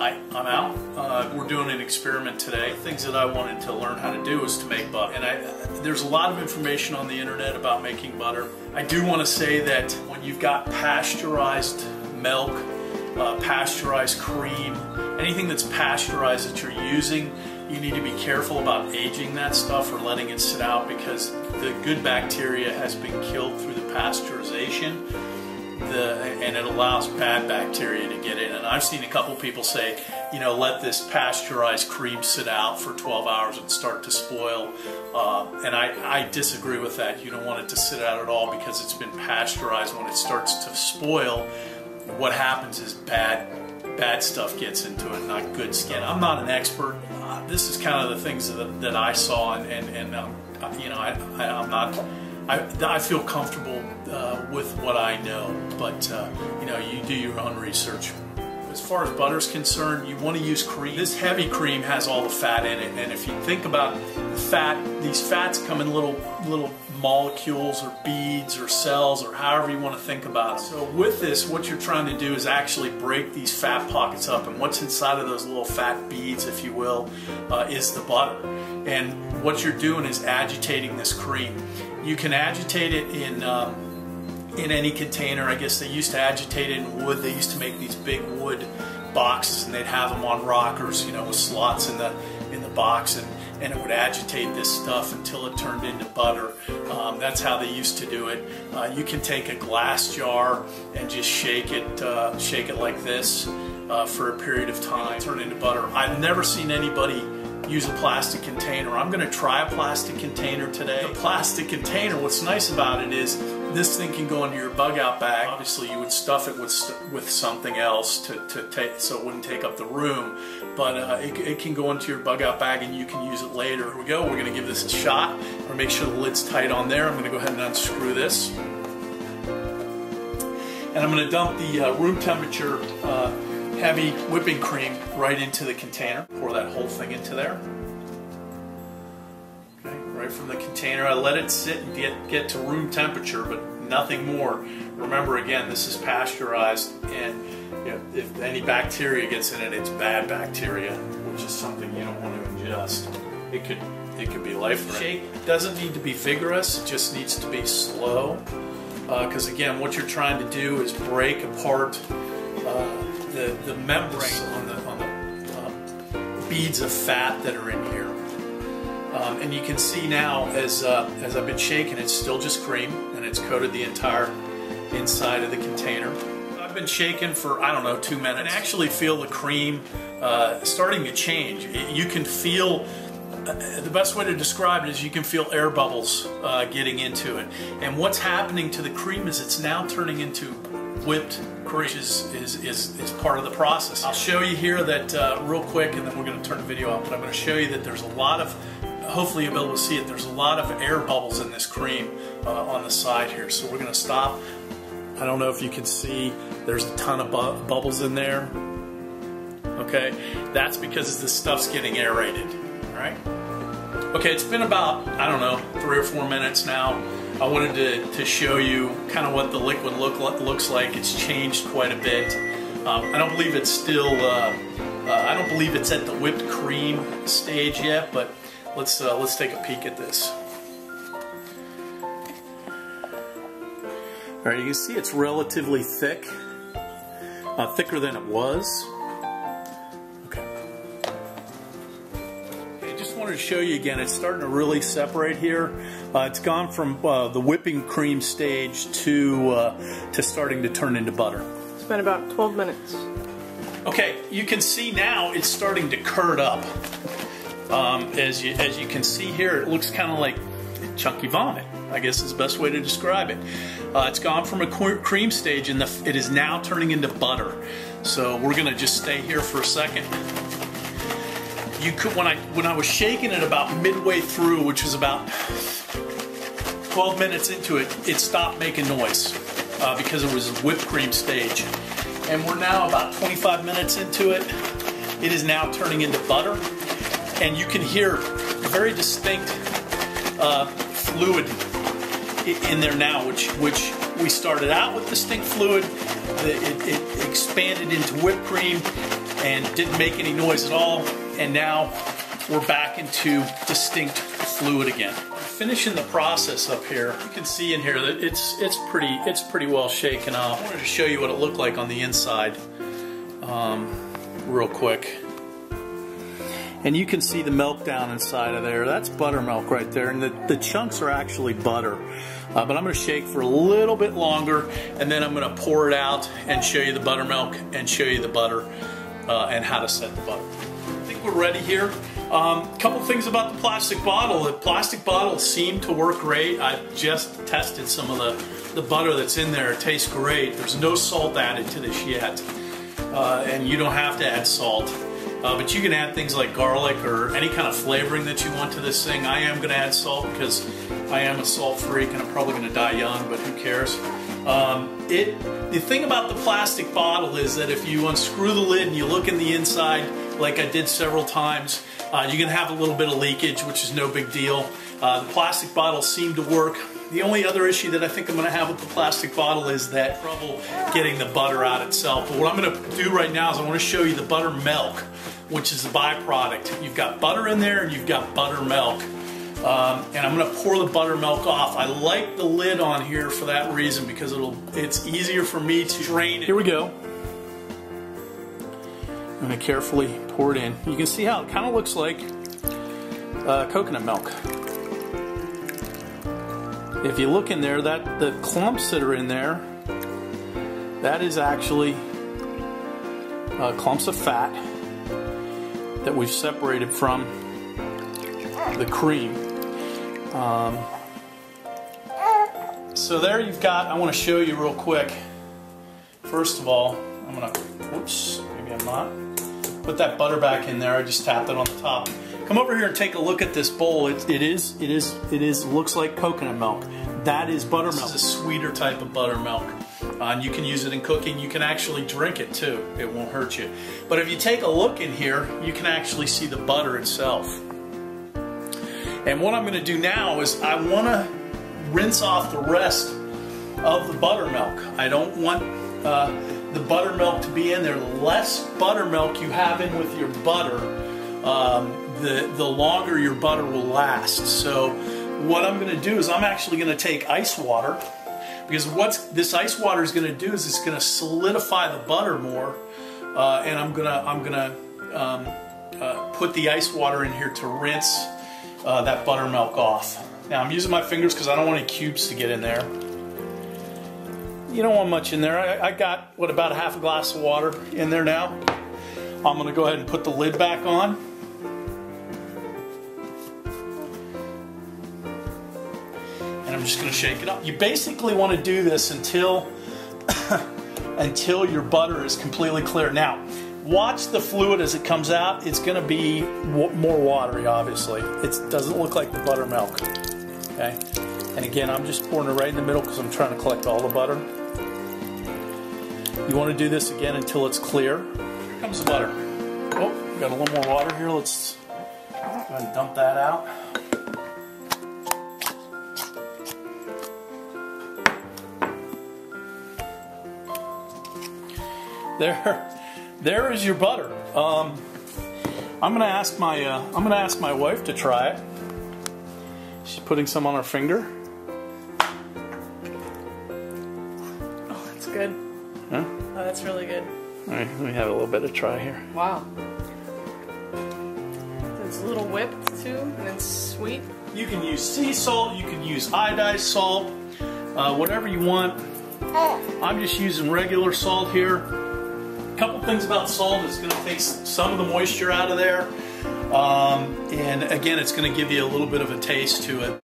Hi, I'm Al. We're doing an experiment today. Things that I wanted to learn how to do is to make butter. And there's a lot of information on the internet about making butter. I do want to say that when you've got pasteurized milk, pasteurized cream, anything that's pasteurized that you're using, you need to be careful about aging that stuff or letting it sit out, because the good bacteria has been killed through the pasteurization. And it allows bad bacteria to get in. And I've seen a couple people say, you know, let this pasteurized cream sit out for 12 hours and start to spoil. And I disagree with that. You don't want it to sit out at all, because it's been pasteurized. When it starts to spoil, what happens is bad stuff gets into it, not good skin. I'm not an expert. This is kind of the things that I saw, and you know, I'm not. I feel comfortable with what I know, but you know, you do your own research. As far as butter is concerned, you want to use cream. This heavy cream has all the fat in it, and if you think about the fat, these fats come in little molecules or beads or cells, or however you want to think about it. So with this, what you're trying to do is actually break these fat pockets up, and what's inside of those little fat beads, if you will, is the butter. And what you're doing is agitating this cream. You can agitate it in any container. I guess they used to agitate it in wood. They used to make these big wood boxes, and they'd have them on rockers, you know, with slots in the box, and it would agitate this stuff until it turned into butter. That's how they used to do it. You can take a glass jar and just shake it like this for a period of time, turn it into butter. I've never seen anybody use a plastic container. I'm going to try a plastic container today. The plastic container, what's nice about it is this thing can go into your bug out bag. Obviously you would stuff it with something else to take, so it wouldn't take up the room, but it can go into your bug out bag and you can use it later. Here we go. We're going to give this a shot. We're going to make sure the lid's tight on there. I'm going to go ahead and unscrew this, and I'm going to dump the room temperature heavy whipping cream right into the container. Pour that whole thing into there. Okay, right from the container. I let it sit and get to room temperature, but nothing more. Remember, again, this is pasteurized, and you know, if any bacteria gets in it, it's bad bacteria, which is something you don't want to ingest. It could be life-threatening. Shake doesn't need to be vigorous, it just needs to be slow, because again, what you're trying to do is break apart the membrane on the beads of fat that are in here. And you can see now, as I've been shaking, it's still just cream, and it's coated the entire inside of the container. I've been shaking for, I don't know, 2 minutes. You can actually feel the cream starting to change. You can feel, the best way to describe it is you can feel air bubbles getting into it. And what's happening to the cream is it's now turning into whipped cream, which is part of the process. I'll show you here that real quick, and then we're going to turn the video off, but I'm going to show you that there's a lot of, hopefully you'll be able to see it, there's a lot of air bubbles in this cream on the side here. So we're going to stop. I don't know if you can see, there's a ton of bubbles in there. Okay, that's because this stuff's getting aerated. All right. Okay, it's been about, I don't know, 3 or 4 minutes now. I wanted to show you kind of what the liquid looks like. It's changed quite a bit. I don't believe it's still, I don't believe it's at the whipped cream stage yet, but let's take a peek at this. All right, you can see it's relatively thick, thicker than it was. To show you again, it's starting to really separate here. It's gone from the whipping cream stage to starting to turn into butter. It's been about 12 minutes. Okay, you can see now it's starting to curd up. As you can see here, it looks kind of like chunky vomit, I guess is the best way to describe it. It's gone from a cream stage, and it is now turning into butter. So we're going to just stay here for a second. You could, when I was shaking it about midway through, which was about 12 minutes into it, it stopped making noise because it was a whipped cream stage. And we're now about 25 minutes into it. It is now turning into butter, and you can hear a very distinct fluid in there now, which we started out with distinct fluid. It expanded into whipped cream, and didn't make any noise at all. And now we're back into distinct fluid again. Finishing the process up here, you can see in here that it's pretty well shaken up. I wanted to show you what it looked like on the inside real quick. And you can see the milk down inside of there. That's buttermilk right there, and the chunks are actually butter. But I'm going to shake for a little bit longer, and then I'm going to pour it out and show you the buttermilk and show you the butter and how to set the butter. I think we're ready here. Couple things about the plastic bottle. The plastic bottles seem to work great. I've just tested some of the butter that's in there. It tastes great. There's no salt added to this yet, and you don't have to add salt. But you can add things like garlic or any kind of flavoring that you want to this thing. I am going to add salt because I am a salt freak and I'm probably going to die young, but who cares? The thing about the plastic bottle is that if you unscrew the lid and you look in the inside, like I did several times, you're going to have a little bit of leakage, which is no big deal. The plastic bottles seem to work. The only other issue that I think I'm going to have with the plastic bottle is that trouble getting the butter out itself. But what I'm going to do right now is I want to show you the buttermilk, which is the byproduct. You've got butter in there and you've got buttermilk. And I'm going to pour the buttermilk off. I like the lid on here for that reason, because it's easier for me to drain it. Here we go. I'm going to carefully pour it in. You can see how it kind of looks like coconut milk. If you look in there, the clumps that are in there, that is actually clumps of fat that we've separated from the cream. So there you've got, I want to show you real quick. First of all, I'm going to, whoops, maybe I'm not. Put that butter back in there. I just tapped it on the top. Come over here and take a look at this bowl. It looks like coconut milk. That is buttermilk. This is a sweeter type of buttermilk. And you can use it in cooking. You can actually drink it too. It won't hurt you. But if you take a look in here, you can actually see the butter itself. And what I'm going to do now is I want to rinse off the rest of the buttermilk. I don't want the buttermilk to be in there. The less buttermilk you have in with your butter, the longer your butter will last. So what I'm going to do is I'm actually going to take ice water, because what this ice water is going to do is it's going to solidify the butter more, and I'm gonna put the ice water in here to rinse that buttermilk off. Now I'm using my fingers because I don't want any cubes to get in there. You don't want much in there. I got, what, about a half a glass of water in there now. I'm going to go ahead and put the lid back on. And I'm just going to shake it up. You basically want to do this until your butter is completely clear. Now, watch the fluid as it comes out. It's going to be more watery, obviously. It doesn't look like the buttermilk. Okay? And again, I'm just pouring it right in the middle because I'm trying to collect all the butter. You want to do this again until it's clear. Here comes the butter. Oh, got a little more water here. Let's go ahead and dump that out. There is your butter. I'm gonna ask my wife to try it. She's putting some on her finger. Oh, that's good. Huh? Oh, that's really good. All right, let me have a little bit of try here. Wow. It's a little whipped too, and it's sweet. You can use sea salt. You can use iodized salt. Whatever you want. I'm just using regular salt here. Couple things about salt: it's going to take some of the moisture out of there, and again, it's going to give you a little bit of a taste to it.